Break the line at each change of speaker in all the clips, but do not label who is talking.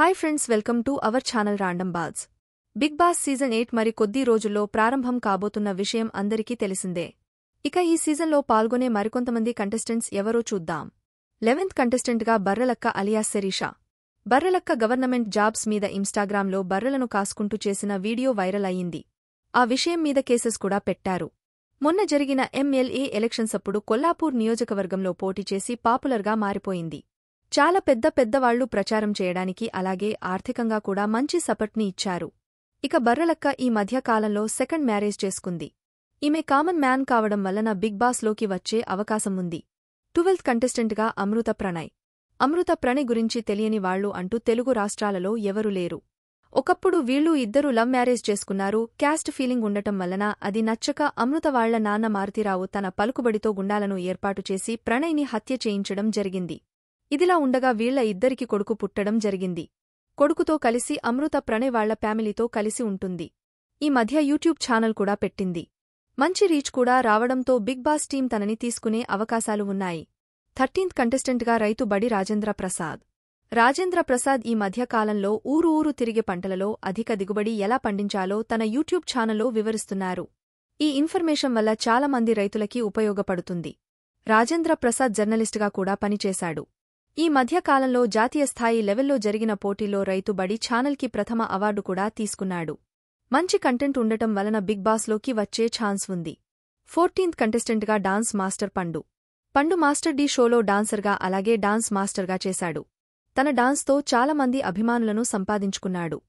Hi friends, welcome to our channel random balls. Bigg Boss season 8 మరి కొద్ది రోజుల్లో ప్రారంభం కాబోతున్న విషయం అందరికీ తెలిసిందే. ఇక ఈ సీజన్లో పాల్గొనే మరికొంతమంది కంటెస్టెంట్స్ ఎవరో చూద్దాం. 11th కంటెస్టెంట్గా Barrelakka alias Sirisha. Barrelakka government jobs మీద ఇన్స్టాగ్రామ్లో బర్రెలను కాసుకుంటూ చేసిన వీడియో వైరల్ అయ్యింది. ఆ విషయం మీద కేసెస్ కూడా పెట్టారు. మొన్న జరిగిన ఎమ్మెల్యే ఎలక్షన్సప్పుడు కొల్లాపూర్ నియోజకవర్గంలో పోటీ చేసి పాపులర్గా మారిపోయింది. చాలా పెద్దవాళ్లు ప్రచారం చేయడానికి అలాగే ఆర్థికంగా కూడా మంచి సపోర్ట్ని ఇచ్చారు. ఇక బర్రెలక్క ఈ మధ్య కాలంలో సెకండ్ మ్యారేజ్ చేసుకుంది. ఈమె కామన్ మ్యాన్ కావడం వలన బిగ్ బాస్లోకి వచ్చే అవకాశం ఉంది. 12th కంటెస్టెంట్గా అమృత ప్రణయ్. అమృత ప్రణయ్ గురించి తెలియని వాళ్లు అంటూ తెలుగు రాష్ట్రాలలో ఎవరూ లేరు. ఒకప్పుడు వీళ్ళు ఇద్దరు లవ్ మ్యారేజ్ చేసుకున్నారు. క్యాస్ట్ ఫీలింగ్ ఉండటం వలన అది నచ్చక అమృత వాళ్ల నాన్న మారుతీరావు తన పలుకుబడితో గుండాలను ఏర్పాటు చేసి ప్రణయ్ని హత్య చేయించడం జరిగింది. ఇదిలా ఉండగా వీళ్ల ఇద్దరికి కొడుకు పుట్టడం జరిగింది. కొడుకుతో కలిసి అమృత ప్రణయ్ వాళ్ల ఫ్యామిలీతో కలిసి ఉంటుంది. ఈ మధ్య యూట్యూబ్ ఛానల్ కూడా పెట్టింది. మంచి రీచ్ కూడా రావడంతో బిగ్ బాస్ టీం తనని తీసుకునే అవకాశాలు ఉన్నాయి. 13th కంటెస్టెంట్గా రైతు బడి రాజేంద్ర ప్రసాద్. రాజేంద్ర ప్రసాద్ ఈ మధ్య కాలంలో ఊరు తిరిగే పంటలలో అధిక దిగుబడి ఎలా పండించాలో తన యూట్యూబ్ ఛానల్లో వివరిస్తున్నారు. ఈ ఇన్ఫర్మేషన్ వల్ల చాలా మంది రైతులకి ఉపయోగపడుతుంది. రాజేంద్ర ప్రసాద్ జర్నలిస్టుగా కూడా పనిచేశాడు. ఈ మధ్య కాలంలో జాతీయ స్థాయి లెవెల్లో జరిగిన పోటీలో రైతు బడి ఛానల్కి ప్రథమ అవార్డు కూడా తీసుకున్నాడు. మంచి కంటెంట్ ఉండటం వలన బిగ్ బాస్లోకి వచ్చే ఛాన్స్ ఉంది. 14th కంటెస్టెంట్గా డాన్స్ మాస్టర్ పండు. పండు మాస్టర్ డి షోలో డాన్సర్గా అలాగే డాన్స్ మాస్టర్గా చేశాడు. తన డాన్స్తో చాలామంది అభిమానులను సంపాదించుకున్నాడు.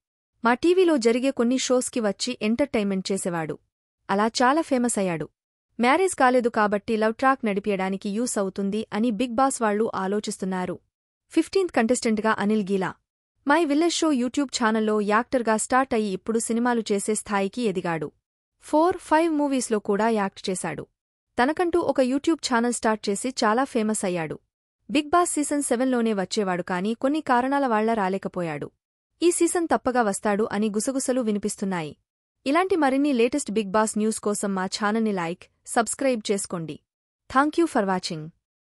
మా టీవీలో జరిగే కొన్ని షోస్కి వచ్చి ఎంటర్టైన్మెంట్ చేసేవాడు. అలా చాలా ఫేమస్ అయ్యాడు. మ్యారేజ్ కాలేదు కాబట్టి లవ్ ట్రాక్ నడిపియడానికి యూస్ అవుతుంది అని బిగ్ బాస్ వాళ్లు ఆలోచిస్తున్నారు. 15th కంటెస్టెంట్గా Anil Geela. My village show YouTube ఛానల్లో యాక్టర్గా స్టార్ట్ అయ్యి ఇప్పుడు సినిమాలు చేసే స్థాయికి ఎదిగాడు. 4-5 మూవీస్లో కూడా యాక్ట్ చేశాడు. తనకంటూ ఒక యూట్యూబ్ ఛానల్ స్టార్ట్ చేసి చాలా ఫేమస్ అయ్యాడు. బిగ్ బాస్ సీజన్ 7లోనే వచ్చేవాడు కానీ కొన్ని కారణాల వాళ్ల రాలేకపోయాడు. ఈ సీజన్ తప్పగా వస్తాడు అని గుసగుసలు వినిపిస్తున్నాయి. ఇలాంటి మరిన్ని లేటెస్ట్ బిగ్ బాస్ న్యూస్ కోసం మా ఛానల్ని లైక్, సబ్స్క్రైబ్ చేసుకోండి. Thank you for watching.